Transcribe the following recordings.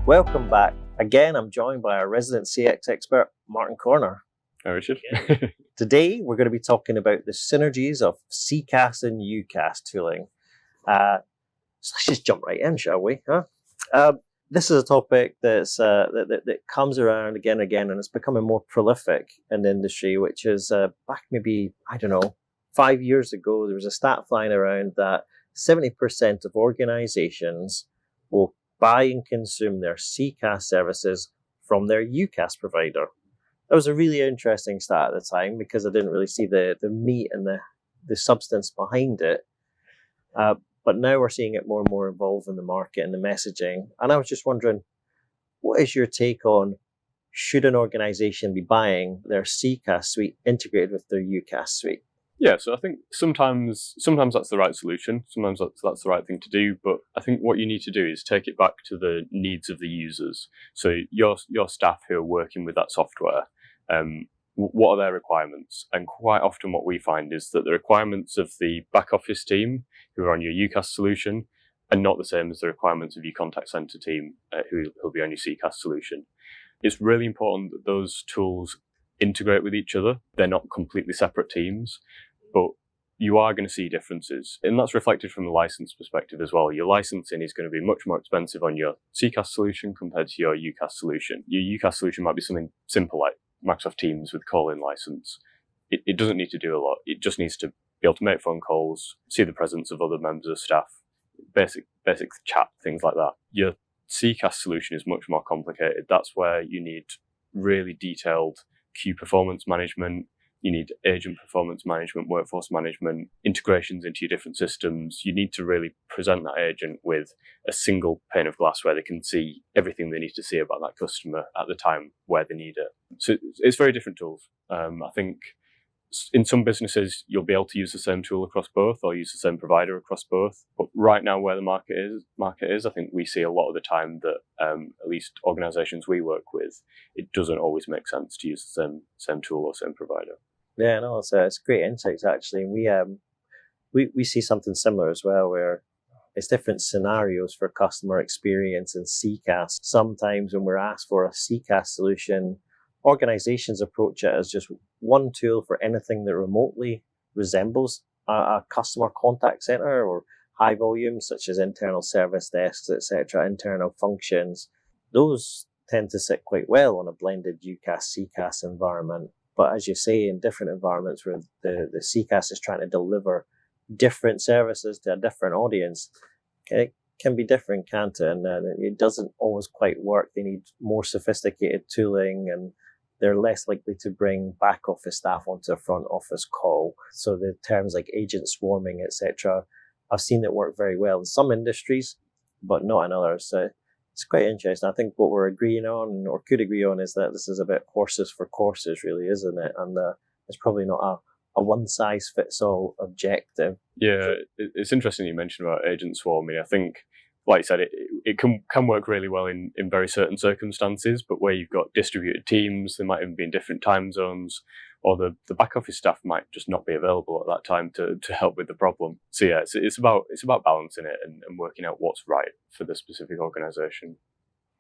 Welcome back. Again, I'm joined by our resident CX expert, Martin Korner. Hi, Richard. Today, we're going to be talking about the synergies of CCaaS and UCaaS tooling. So let's just jump right in, shall we? This is a topic that comes around again and again, and it's becoming more prolific in the industry, which is back maybe, 5 years ago, there was a stat flying around that 70% of organizations will buy and consume their CCaaS services from their UCaaS provider. That was a really interesting stat at the time because I didn't really see the meat and the substance behind it. But now we're seeing it more and more evolve in the market and the messaging. And I was just wondering, what is your take on, should an organization be buying their CCaaS suite integrated with their UCaaS suite? Yeah, so I think sometimes that's the right solution. Sometimes that's the right thing to do. But I think what you need to do is take it back to the needs of the users. So your staff who are working with that software, what are their requirements? And quite often what we find is that the requirements of the back office team who are on your UCaaS solution are not the same as the requirements of your contact center team who'll be on your CCaaS solution. It's really important that those tools integrate with each other. They're not completely separate teams, but you are going to see differences. And that's reflected from the license perspective as well. Your licensing is going to be much more expensive on your CCaaS solution compared to your UCaaS solution. Your UCaaS solution might be something simple like Microsoft Teams with call-in license. It doesn't need to do a lot. It just needs to be able to make phone calls, see the presence of other members of staff, basic chat, things like that. Your CCaaS solution is much more complicated. That's where you need really detailed queue performance management. You need agent performance management, workforce management, integrations into your different systems. You need to really present that agent with a single pane of glass where they can see everything they need to see about that customer at the time where they need it. So it's very different tools. I think in some businesses, you'll be able to use the same tool across both or use the same provider across both. But right now where the market is, I think we see a lot of the time that at least organizations we work with, it doesn't always make sense to use the same tool or same provider. Yeah, no, it's great insights actually. We see something similar as well, where it's different scenarios for customer experience and CCaaS. Sometimes when we're asked for a CCaaS solution, organizations approach it as just one tool for anything that remotely resembles a customer contact center or high volume, such as internal service desks, etc., internal functions. Those tend to sit quite well on a blended UCaaS, CCaaS environment. But as you say, in different environments where the CCaaS is trying to deliver different services to a different audience, it can be different, can't it? And it doesn't always quite work. They need more sophisticated tooling, and they're less likely to bring back office staff onto a front office call. So the terms like agent swarming, etc., I've seen it work very well in some industries, but not in others. So it's quite interesting. I think what we're agreeing on, or could agree on, is that this is a bit horses for courses, really, isn't it? And it's probably not a one-size-fits-all objective. Yeah, it's interesting you mentioned about agent swarming. I think, like you said, it can work really well in very certain circumstances, but where you've got distributed teams, they might even be in different time zones, or the back office staff might just not be available at that time to help with the problem. So yeah, it's about balancing it and working out what's right for the specific organization.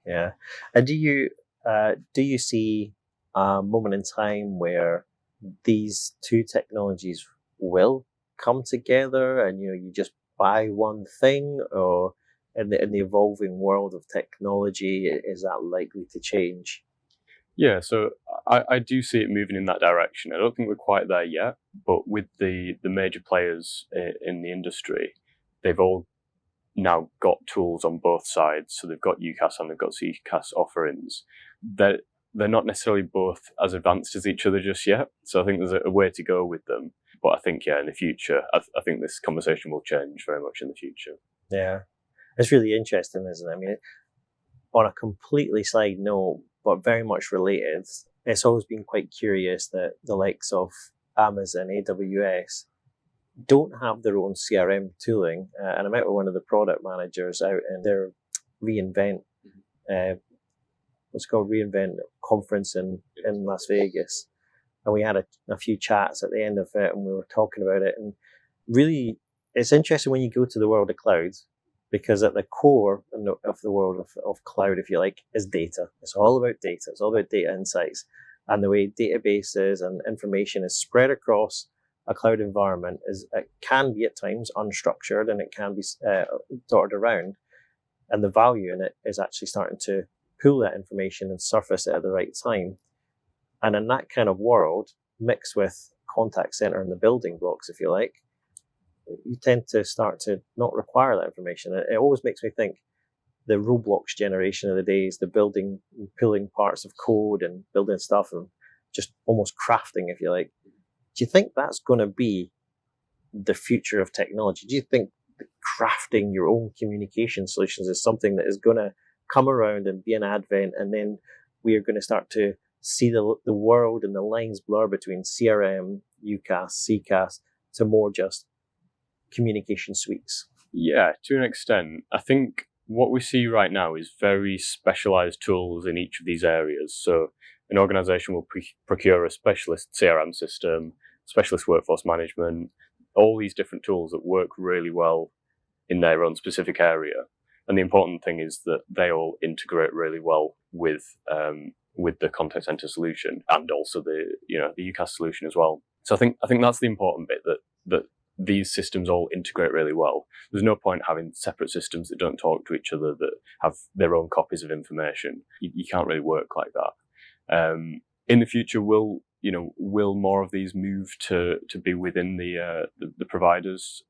Yeah. And do you see a moment in time where these two technologies will come together and you just buy one thing, or in the evolving world of technology, is that likely to change? Yeah, so I do see it moving in that direction. I don't think we're quite there yet, but with the major players in the industry, they've all now got tools on both sides. So they've got UCaaS and they've got CCaaS offerings. They're not necessarily both as advanced as each other just yet. So I think there's a way to go with them. But I think, yeah, in the future, I think this conversation will change very much in the future. Yeah, it's really interesting, isn't it? I mean, on a completely side note, but very much related, it's always been quite curious that the likes of Amazon, AWS, don't have their own CRM tooling. And I met with one of the product managers out in their reInvent, what's called reInvent conference in Las Vegas. And we had a few chats at the end of it, and we were talking about it. And really, it's interesting when you go to the world of clouds, because at the core of the world of cloud, if you like, is data. It's all about data. It's all about data insights. And the way databases and information is spread across a cloud environment it can be at times unstructured, and it can be dotted around. And the value in it is actually starting to pull that information and surface it at the right time. And in that kind of world, mixed with contact center and the building blocks, if you like, you tend to start to not require that information. It always makes me think the Roblox generation of the days, the building, pulling parts of code and building stuff and just almost crafting, if you like. Do you think that's going to be the future of technology? Do you think that crafting your own communication solutions is something that is going to come around and be an advent, and then we are going to start to see the world and the lines blur between CRM, UCaaS, CCaaS to more just communication suites? Yeah, to an extent. I think what we see right now is very specialized tools in each of these areas. So an organization will procure a specialist CRM system, specialist workforce management, all these different tools that work really well in their own specific area. And the important thing is that they all integrate really well with the contact center solution and also the UCaaS solution as well. So I think that's the important bit, that these systems all integrate really well. There's no point having separate systems that don't talk to each other, that have their own copies of information. You can't really work like that. In the future, will more of these move to be within the providers?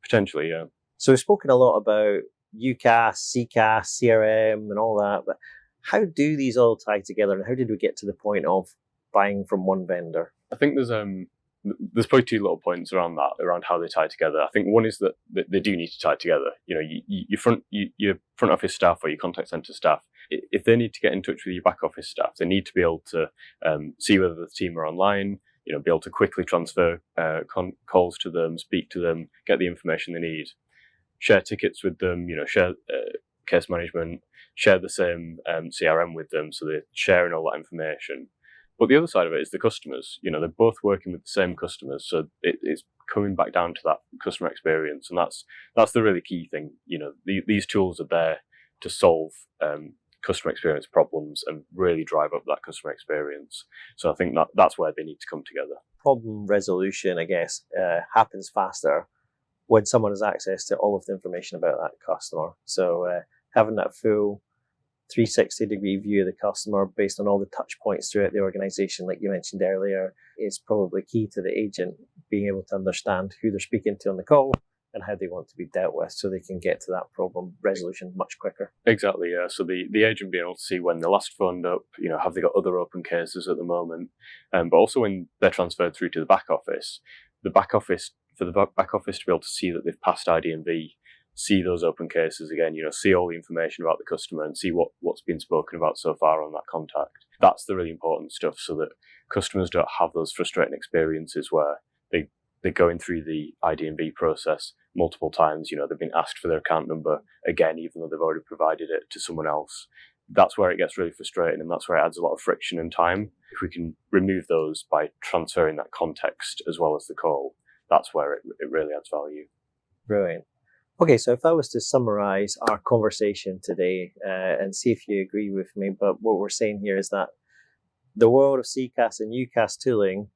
Potentially, yeah. So we've spoken a lot about UCaaS, CCaaS, CRM, and all that, but how do these all tie together, and how did we get to the point of buying from one vendor? I think there's probably two little points around how they tie together. I think one is that they do need to tie together. Your front office staff or your contact center staff, if they need to get in touch with your back office staff, they need to be able to see whether the team are online, be able to quickly transfer calls to them, speak to them, get the information they need, share tickets with them, share case management, share the same CRM with them, so they're sharing all that information. But the other side of it is the customers. They're both working with the same customers, so it's coming back down to that customer experience, and that's the really key thing. These tools are there to solve customer experience problems and really drive up that customer experience. So I think that's where they need to come together. Problem resolution, I guess, happens faster when someone has access to all of the information about that customer. So having that full 360-degree view of the customer based on all the touch points throughout the organization, like you mentioned earlier, is probably key to the agent being able to understand who they're speaking to on the call and how they want to be dealt with, so they can get to that problem resolution much quicker. Exactly, yeah. So the agent being able to see when they last phoned up, have they got other open cases at the moment, but also when they're transferred through to the back office for the back office to be able to see that they've passed ID&V, see those open cases again, see all the information about the customer and see what's been spoken about so far on that contact. That's the really important stuff, so that customers don't have those frustrating experiences where they're going through the ID&V process multiple times. They've been asked for their account number again, even though they've already provided it to someone else. That's where it gets really frustrating, and that's where it adds a lot of friction and time. If we can remove those by transferring that context as well as the call, that's where it really adds value. Brilliant. Okay, so if I was to summarize our conversation today and see if you agree with me, but what we're saying here is that the world of CCaaS and UCaaS tooling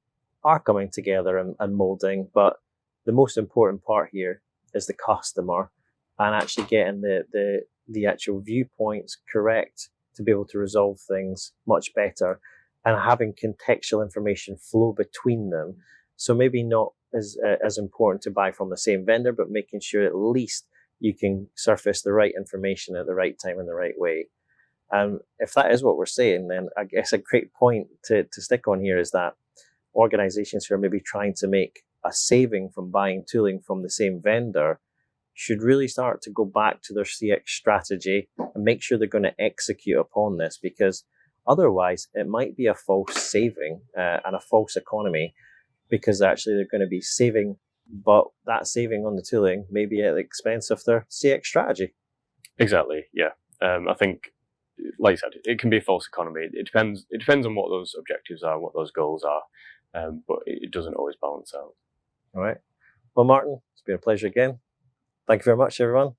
are coming together and molding, but the most important part here is the customer and actually getting the actual viewpoints correct to be able to resolve things much better, and having contextual information flow between them. So maybe not as important to buy from the same vendor, but making sure at least you can surface the right information at the right time in the right way. And if that is what we're saying, then I guess a great point to stick on here is that organizations who are maybe trying to make a saving from buying tooling from the same vendor should really start to go back to their CX strategy and make sure they're going to execute upon this, because otherwise it might be a false saving and a false economy, because actually they're going to be saving, but that saving on the tooling may be at the expense of their CX strategy. Exactly, yeah. I think, like you said, it can be a false economy. It depends on what those objectives are, what those goals are, but it doesn't always balance out. All right. Well, Martin, it's been a pleasure again. Thank you very much, everyone.